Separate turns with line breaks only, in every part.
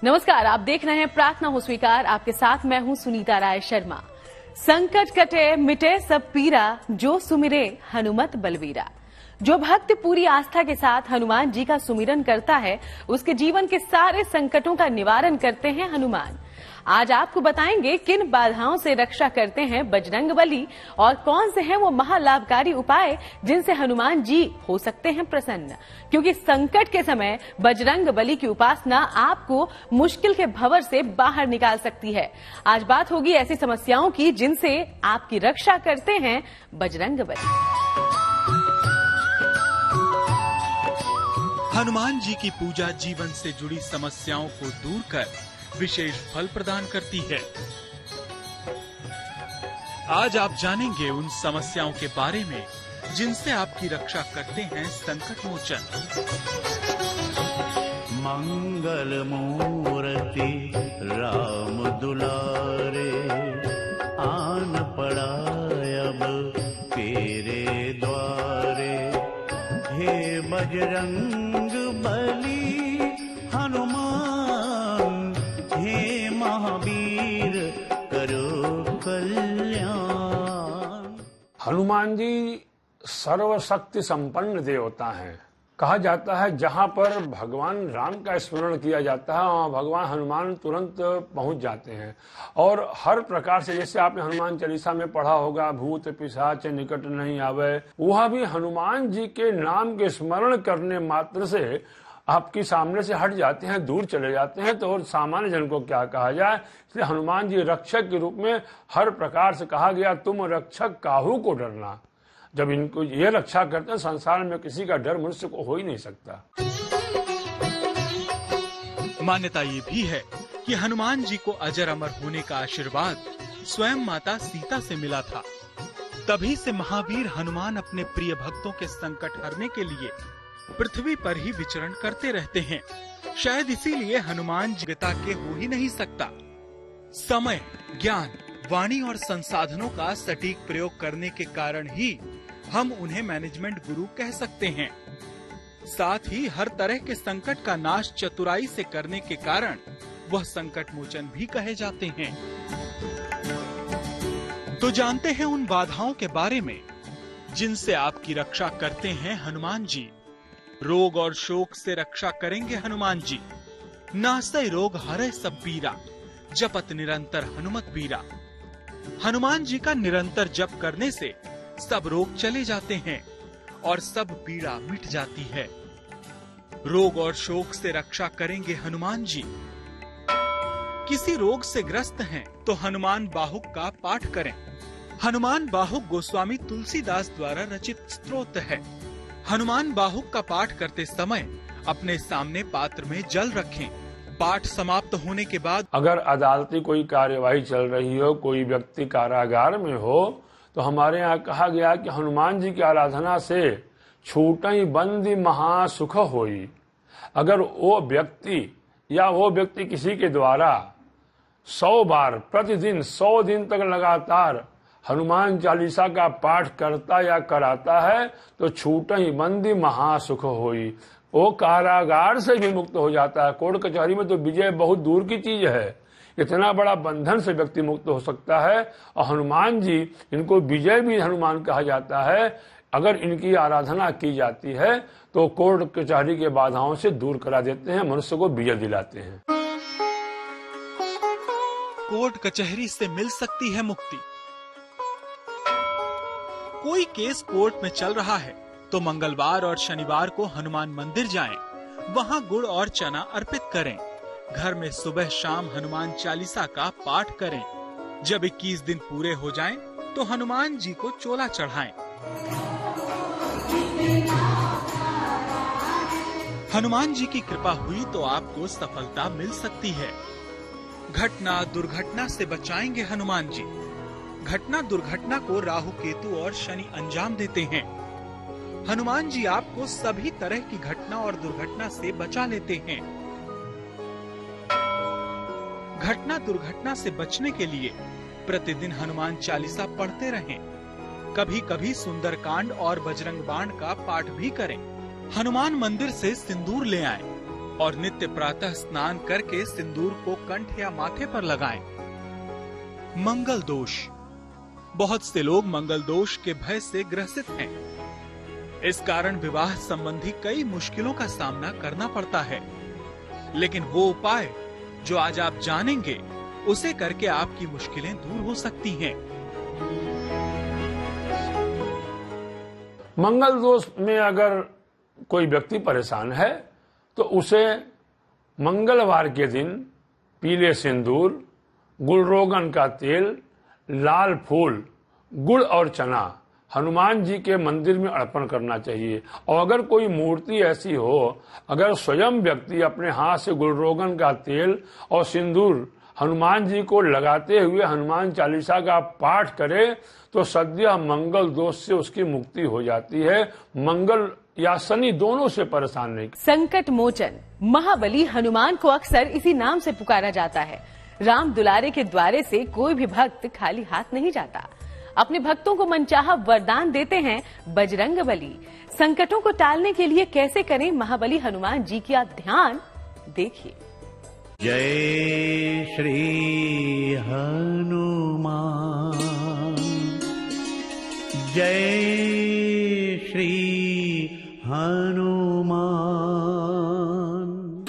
नमस्कार, आप देख रहे हैं प्रार्थना हो स्वीकार। आपके साथ मैं हूं सुनीता राय शर्मा। संकट कटे मिटे सब पीरा, जो सुमिरे हनुमत बलवीरा। जो भक्त पूरी आस्था के साथ हनुमान जी का सुमिरन करता है, उसके जीवन के सारे संकटों का निवारण करते हैं हनुमान। आज आपको बताएंगे किन बाधाओं से रक्षा करते हैं बजरंगबली और कौन से हैं वो महालाभकारी उपाय जिनसे हनुमान जी हो सकते हैं प्रसन्न। क्योंकि संकट के समय बजरंगबली की उपासना आपको मुश्किल के भंवर से बाहर निकाल सकती है। आज बात होगी ऐसी समस्याओं की जिनसे आपकी रक्षा करते हैं बजरंगबली।
हनुमान जी की पूजा जीवन से जुड़ी समस्याओं को दूर कर विशेष फल प्रदान करती है। आज आप जानेंगे उन समस्याओं के बारे में जिनसे आपकी रक्षा करते हैं संकट मोचन।
मंगल मूर्ति राम दुलारे, आन पड़ा अब तेरे द्वारे। हे बजरंग बली हनुमान, हे महावीर करो कल्याण।
हनुमान जी सर्वशक्ति संपन्न देवता हैं। कहा जाता है जहाँ पर भगवान राम का स्मरण किया जाता है वहाँ भगवान हनुमान तुरंत पहुँच जाते हैं। और हर प्रकार से, जैसे आपने हनुमान चालीसा में पढ़ा होगा, भूत पिशाच निकट नहीं आवे, वह भी हनुमान जी के नाम के स्मरण करने मात्र से आपकी सामने से हट जाते हैं, दूर चले जाते हैं। तो और सामान्य जन को क्या कहा जाए, इसलिए हनुमान जी रक्षक के रूप में हर प्रकार से कहा गया, तुम रक्षक काहू को डरना। जब इनको ये रक्षा करते हैं, संसार में किसी का डर मनुष्य को हो ही नहीं सकता।
मान्यता ये भी है कि हनुमान जी को अजर अमर होने का आशीर्वाद स्वयं माता सीता से मिला था। तभी से महावीर हनुमान अपने प्रिय भक्तों के संकट हरने के लिए पृथ्वी पर ही विचरण करते रहते हैं। शायद इसीलिए हनुमान जी पिता के हो ही नहीं सकता। समय, ज्ञान, वाणी और संसाधनों का सटीक प्रयोग करने के कारण ही हम उन्हें मैनेजमेंट गुरु कह सकते हैं। साथ ही हर तरह के संकट का नाश चतुराई से करने के कारण वह संकट मोचन भी कहे जाते हैं। तो जानते हैं उन बाधाओं के बारे में जिनसे आपकी रक्षा करते हैं हनुमान जी। रोग और शोक से रक्षा करेंगे हनुमान जी। नासै रोग हरै सब पीरा, जपत निरंतर हनुमत बीरा। हनुमान जी का निरंतर जप करने से सब रोग चले जाते हैं और सब पीड़ा मिट जाती है। रोग और शोक से रक्षा करेंगे हनुमान जी। किसी रोग से ग्रस्त हैं तो हनुमान बाहुक का पाठ करें। हनुमान बाहुक गोस्वामी तुलसीदास द्वारा रचित स्तोत्र है। हनुमान बाहुक का पाठ करते समय अपने सामने पात्र में जल रखें। पाठ समाप्त होने के बाद
अगर अदालती कोई कार्यवाही चल रही हो, कोई व्यक्ति कारागार में हो, तो हमारे यहाँ कहा गया कि हनुमान जी की आराधना से छूटई बंदी महासुख होई। अगर वो व्यक्ति किसी के द्वारा 100 बार प्रतिदिन 100 दिन तक लगातार हनुमान चालीसा का पाठ करता या कराता है तो छूटई बंदी महासुख होई। वो कारागार से भी मुक्त हो जाता है। कोर्ट कचहरी में तो विजय बहुत दूर की चीज है। इतना बड़ा बंधन से व्यक्ति मुक्त हो सकता है। और हनुमान जी, इनको विजय भी हनुमान कहा जाता है। अगर इनकी आराधना की जाती है तो कोर्ट कचहरी के बाधाओं से दूर करा देते हैं, मनुष्य को विजय दिलाते हैं।
कोर्ट कचहरी से मिल सकती है मुक्ति। कोई केस कोर्ट में चल रहा है तो मंगलवार और शनिवार को हनुमान मंदिर जाएं, वहां गुड़ और चना अर्पित करें। घर में सुबह शाम हनुमान चालीसा का पाठ करें। जब 21 दिन पूरे हो जाएं, तो हनुमान जी को चोला चढ़ाएं। हनुमान जी की कृपा हुई तो आपको सफलता मिल सकती है। घटना दुर्घटना से बचाएंगे हनुमान जी। घटना दुर्घटना को राहु केतु और शनि अंजाम देते हैं। हनुमान जी आपको सभी तरह की घटना और दुर्घटना से बचा लेते हैं। घटना दुर्घटना से बचने के लिए प्रतिदिन हनुमान चालीसा पढ़ते रहें। कभी कभी सुंदरकांड और बजरंग बाण का पाठ भी करें। हनुमान मंदिर से सिंदूर ले आएं। और नित्य प्रातः स्नान करके सिंदूर को कंठ या माथे पर लगाएं। मंगल दोष। बहुत से लोग मंगल दोष के भय से ग्रसित हैं। इस कारण विवाह संबंधी कई मुश्किलों का सामना करना पड़ता है। लेकिन वो उपाय जो आज आप जानेंगे, उसे करके आपकी मुश्किलें दूर हो सकती हैं।
मंगल दोष में अगर कोई व्यक्ति परेशान है तो उसे मंगलवार के दिन पीले सिंदूर, गुलरोगन का तेल, लाल फूल, गुड़ और चना हनुमान जी के मंदिर में अर्पण करना चाहिए। और अगर कोई मूर्ति ऐसी हो, अगर स्वयं व्यक्ति अपने हाथ से गुलरोगन का तेल और सिंदूर हनुमान जी को लगाते हुए हनुमान चालीसा का पाठ करे तो सद्य मंगल दोष से उसकी मुक्ति हो जाती है। मंगल या शनि दोनों से परेशान नहीं।
संकट मोचन महाबली हनुमान को अक्सर इसी नाम से पुकारा जाता है। राम दुलारे के द्वारे से कोई भी भक्त खाली हाथ नहीं जाता। अपने भक्तों को मनचाहा वरदान देते हैं बजरंग बली। संकटों को टालने के लिए कैसे करें महाबली हनुमान जी का ध्यान, देखिए।
जय श्री हनुमान, जय श्री हनुमान।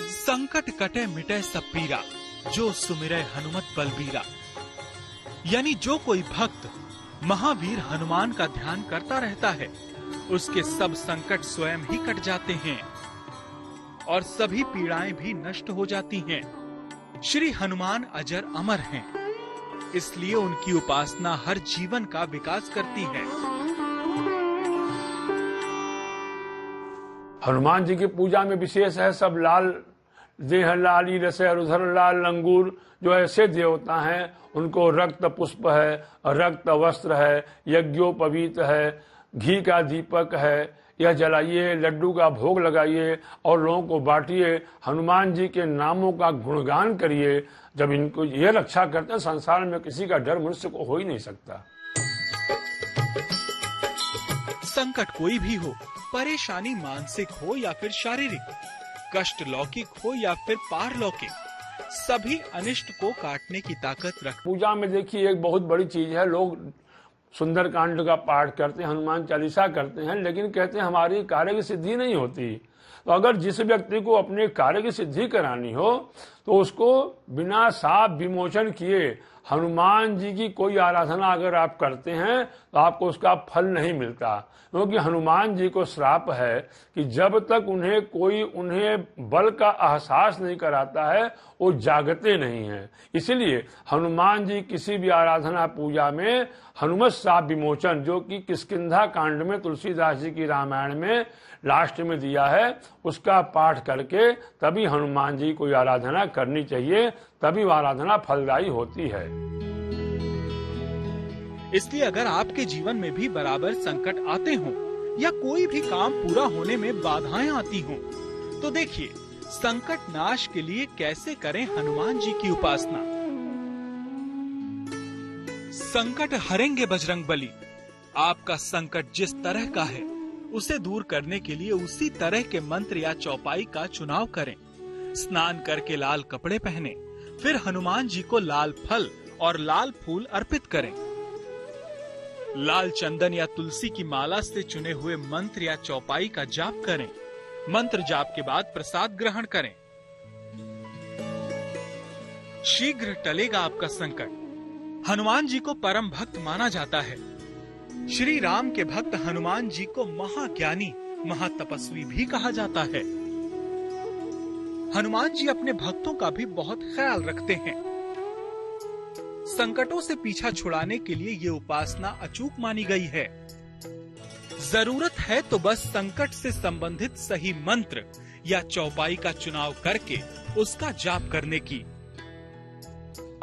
संकट कटे मिटे सब पीरा, जो सुमिरै हनुमत बलबीरा। यानी जो कोई भक्त महावीर हनुमान का ध्यान करता रहता है, उसके सब संकट स्वयं ही कट जाते हैं और सभी पीड़ाएं भी नष्ट हो जाती हैं। श्री हनुमान अजर अमर हैं, इसलिए उनकी उपासना हर जीवन का विकास करती है।
हनुमान जी की पूजा में विशेष है सब लाल देह लाली रसे रुधर लाल लंगूर। जो ऐसे देवता हैं उनको रक्त पुष्प है, रक्त वस्त्र है, यज्ञोपवीत है, घी का दीपक है, यह जलाइए, लड्डू का भोग लगाइए और लोगों को बांटिए। हनुमान जी के नामों का गुणगान करिए। जब इनको ये रक्षा करते हैं, संसार में किसी का डर मनुष्य को हो ही नहीं सकता।
संकट कोई भी हो, परेशानी मानसिक हो या फिर शारीरिक, कष्ट लौकिक हो या फिर पारलौकिक, सभी अनिष्ट को काटने की ताकत रख।
पूजा में देखिए एक बहुत बड़ी चीज है, लोग सुंदरकांड का पाठ करते हैं, हनुमान चालीसा करते हैं, लेकिन कहते हैं हमारी कार्य की सिद्धि नहीं होती। तो अगर जिस व्यक्ति को अपने कार्य की सिद्धि करानी हो तो उसको बिना साप विमोचन किए हनुमान जी की कोई आराधना अगर आप करते हैं तो आपको उसका फल नहीं मिलता। क्योंकि हनुमान जी को श्राप है कि जब तक उन्हें बल का एहसास नहीं कराता है वो जागते नहीं हैं। इसलिए हनुमान जी किसी भी आराधना पूजा में हनुमत साप विमोचन, जो कि किष्किंधा कांड में तुलसीदास जी की रामायण में लास्ट में दिया है, उसका पाठ करके तभी हनुमान जी को आराधना करनी चाहिए, तभी वो आराधना फलदायी होती है।
इसलिए अगर आपके जीवन में भी बराबर संकट आते हों या कोई भी काम पूरा होने में बाधाएं आती हों, तो देखिए संकट नाश के लिए कैसे करें हनुमान जी की उपासना। संकट हरेंगे बजरंग बली। आपका संकट जिस तरह का है उसे दूर करने के लिए उसी तरह के मंत्र या चौपाई का चुनाव करें। स्नान करके लाल कपड़े पहने, फिर हनुमान जी को लाल फल और लाल फूल अर्पित करें। लाल चंदन या तुलसी की माला से चुने हुए मंत्र या चौपाई का जाप करें। मंत्र जाप के बाद प्रसाद ग्रहण करें। शीघ्र टलेगा आपका संकट। हनुमान जी को परम भक्त माना जाता है। श्री राम के भक्त हनुमान जी को महाज्ञानी, महातपस्वी भी कहा जाता है। हनुमान जी अपने भक्तों का भी बहुत ख्याल रखते हैं। संकटों से पीछा छुड़ाने के लिए ये उपासना अचूक मानी गई है। जरूरत है तो बस संकट से संबंधित सही मंत्र या चौपाई का चुनाव करके उसका जाप करने की।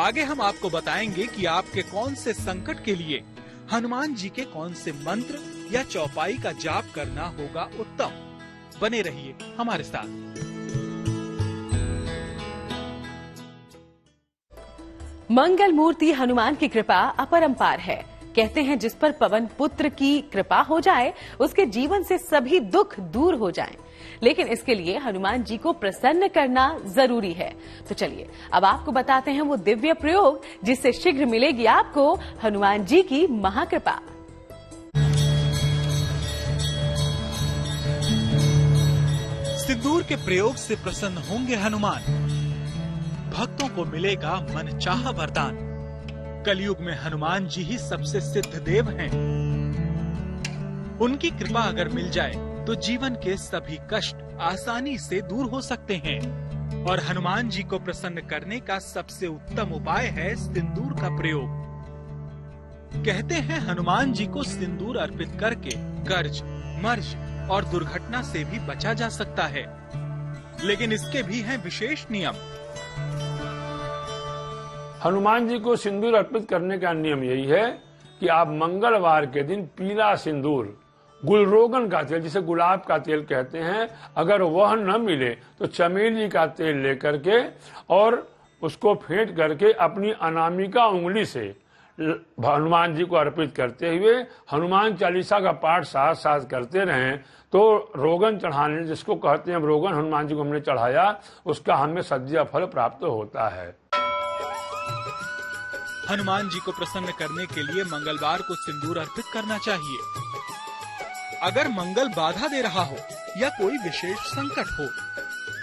आगे हम आपको बताएंगे कि आपके कौन से संकट के लिए हनुमान जी के कौन से मंत्र या चौपाई का जाप करना होगा उत्तम। बने रहिए हमारे साथ।
मंगल मूर्ति हनुमान की कृपा अपरंपार है। कहते हैं जिस पर पवन पुत्र की कृपा हो जाए उसके जीवन से सभी दुख दूर हो जाएं। लेकिन इसके लिए हनुमान जी को प्रसन्न करना जरूरी है। तो चलिए अब आपको बताते हैं वो दिव्य प्रयोग जिससे शीघ्र मिलेगी आपको हनुमान जी की महाकृपा।
सिंदूर के प्रयोग से प्रसन्न होंगे हनुमान, भक्तों को मिलेगा मनचाहा वरदान। कलयुग में हनुमान जी ही सबसे सिद्ध देव हैं। उनकी कृपा अगर मिल जाए तो जीवन के सभी कष्ट आसानी से दूर हो सकते हैं। और हनुमान जी को प्रसन्न करने का सबसे उत्तम उपाय है सिंदूर का प्रयोग। कहते हैं हनुमान जी को सिंदूर अर्पित करके कर्ज, मर्ज और दुर्घटना से भी बचा जा सकता है। लेकिन इसके भी हैं विशेष नियम।
हनुमान जी को सिंदूर अर्पित करने का नियम यही है कि आप मंगलवार के दिन पीला सिंदूर, गुलरोगन का तेल जिसे गुलाब का तेल कहते हैं, अगर वह न मिले तो चमेली का तेल लेकर के और उसको फेंट करके अपनी अनामिका उंगली से हनुमान जी को अर्पित करते हुए हनुमान चालीसा का पाठ साथ साथ करते रहें तो रोगन चढ़ाने, जिसको कहते हैं रोगन हनुमान जी को हमने चढ़ाया, उसका हमें सद्य फल प्राप्त होता है।
हनुमान जी को प्रसन्न करने के लिए मंगलवार को सिंदूर अर्पित करना चाहिए। अगर मंगल बाधा दे रहा हो या कोई विशेष संकट हो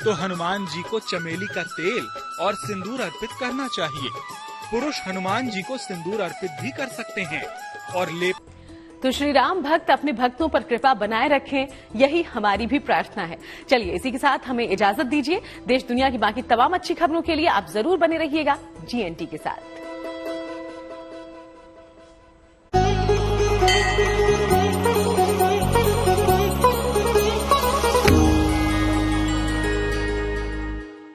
तो हनुमान जी को चमेली का तेल और सिंदूर अर्पित करना चाहिए। पुरुष हनुमान जी को सिंदूर अर्पित भी कर सकते हैं और लेप।
तो श्री राम भक्त अपने भक्तों पर कृपा बनाए रखें, यही हमारी भी प्रार्थना है। चलिए इसी के साथ हमें इजाजत दीजिए। देश दुनिया की बाकी तमाम अच्छी खबरों के लिए आप जरूर बने रहिएगा GNT के साथ।